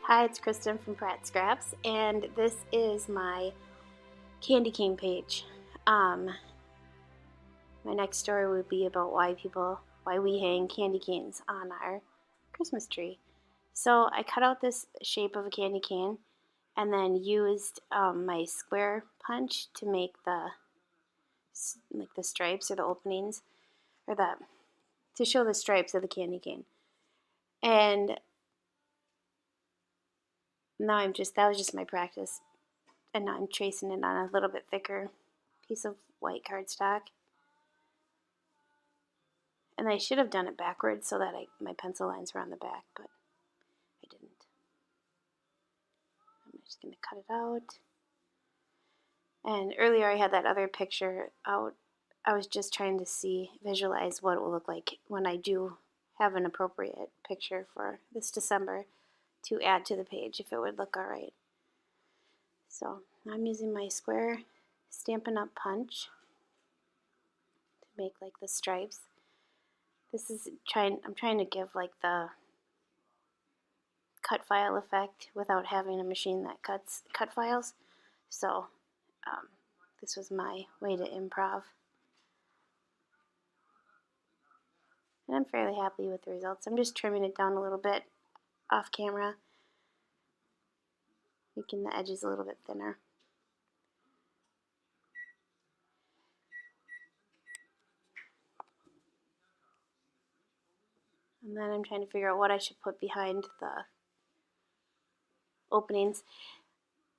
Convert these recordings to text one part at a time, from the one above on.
Hi, it's Kristen from Pratt Scraps, and this is my candy cane page. My next story would be about why we hang candy canes on our Christmas tree. So I cut out this shape of a candy cane, and then used my square punch to make the stripes or the openings, or to show the stripes of the candy cane. And now that was just my practice. And now I'm tracing it on a little bit thicker piece of white cardstock. And I should have done it backwards so that my pencil lines were on the back, but I didn't. I'm just going to cut it out. And earlier I had that other picture out. I was just trying to visualize what it will look like when I do have an appropriate picture for this December to add to the page, if it would look alright. So I'm using my square Stampin' Up! Punch to make like the stripes. I'm trying to give like the cut file effect without having a machine that cuts cut files. So this was my way to improv. And I'm fairly happy with the results. I'm just trimming it down a little bit off camera, making the edges a little bit thinner. And then I'm trying to figure out what I should put behind the openings.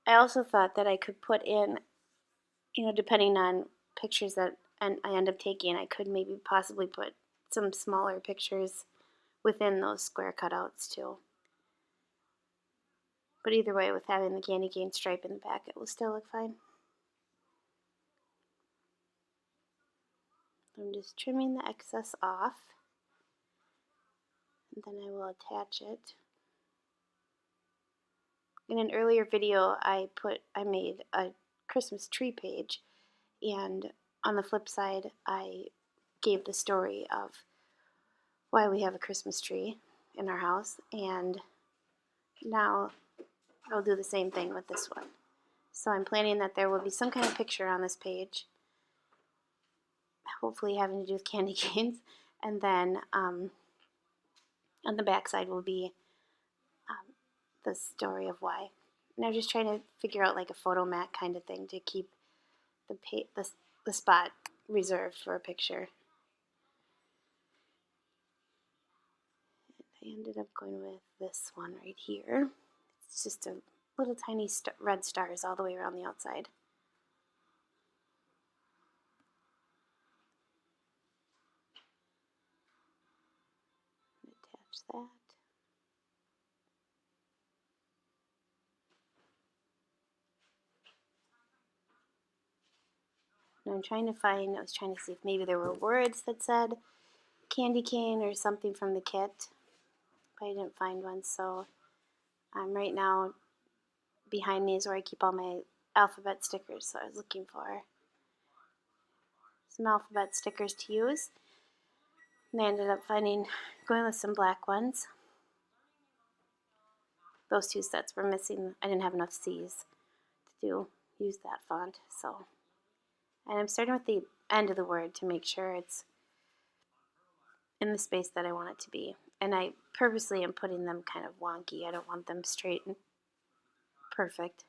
I also thought that I could put in, depending on pictures that I end up taking, I could maybe possibly put some smaller pictures within those square cutouts too. But either way, with having the candy cane stripe in the back, it will still look fine. I'm just trimming the excess off, and then I will attach it. In an earlier video, I made a Christmas tree page, and on the flip side, I gave the story of why we have a Christmas tree in our house, and now I'll do the same thing with this one. So I'm planning that there will be some kind of picture on this page, hopefully having to do with candy canes, and then on the back side will be the story of why. And I'm just trying to figure out like a photo mat kind of thing to keep the spot reserved for a picture. I ended up going with this one right here. It's just a little tiny red stars all the way around the outside. Attach that. And I was trying to see if maybe there were words that said candy cane or something from the kit, but I didn't find one. So right now behind me is where I keep all my alphabet stickers, so I was looking for some alphabet stickers to use. And I ended up going with some black ones. Those two sets were missing. I didn't have enough C's to use that font, so. And I'm starting with the end of the word to make sure it's in the space that I want it to be. And I purposely am putting them kind of wonky. I don't want them straight and perfect.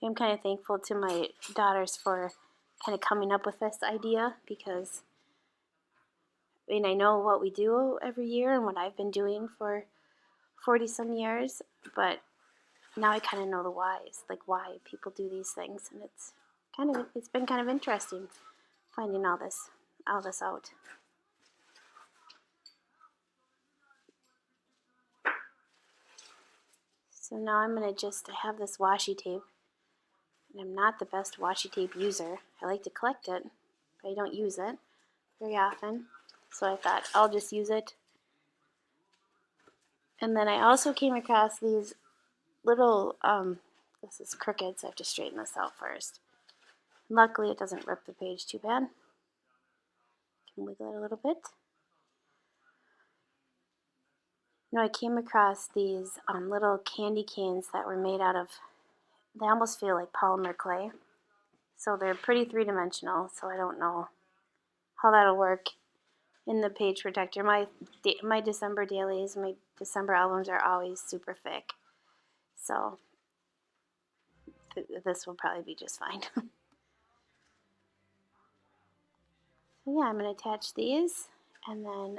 I'm kind of thankful to my daughters for kind of coming up with this idea, because I know what we do every year and what I've been doing for 40-some years, but now I kind of know the whys, like why people do these things, and it's been kind of interesting finding all this out. So now I'm going to I have this washi tape, and I'm not the best washi tape user. I like to collect it, but I don't use it very often. So I thought I'll just use it And then I also came across these little, this is crooked, so I have to straighten this out first. Luckily, it doesn't rip the page too bad. Can wiggle it a little bit. You know, I came across these little candy canes that were made out of, they almost feel like polymer clay. So they're pretty three-dimensional, so I don't know how that'll work in the page protector. My December dailies, my December albums are always super thick. So this will probably be just fine. So yeah, I'm going to attach these, and then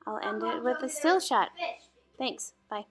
I'll end it with a still shot. Thanks. Bye.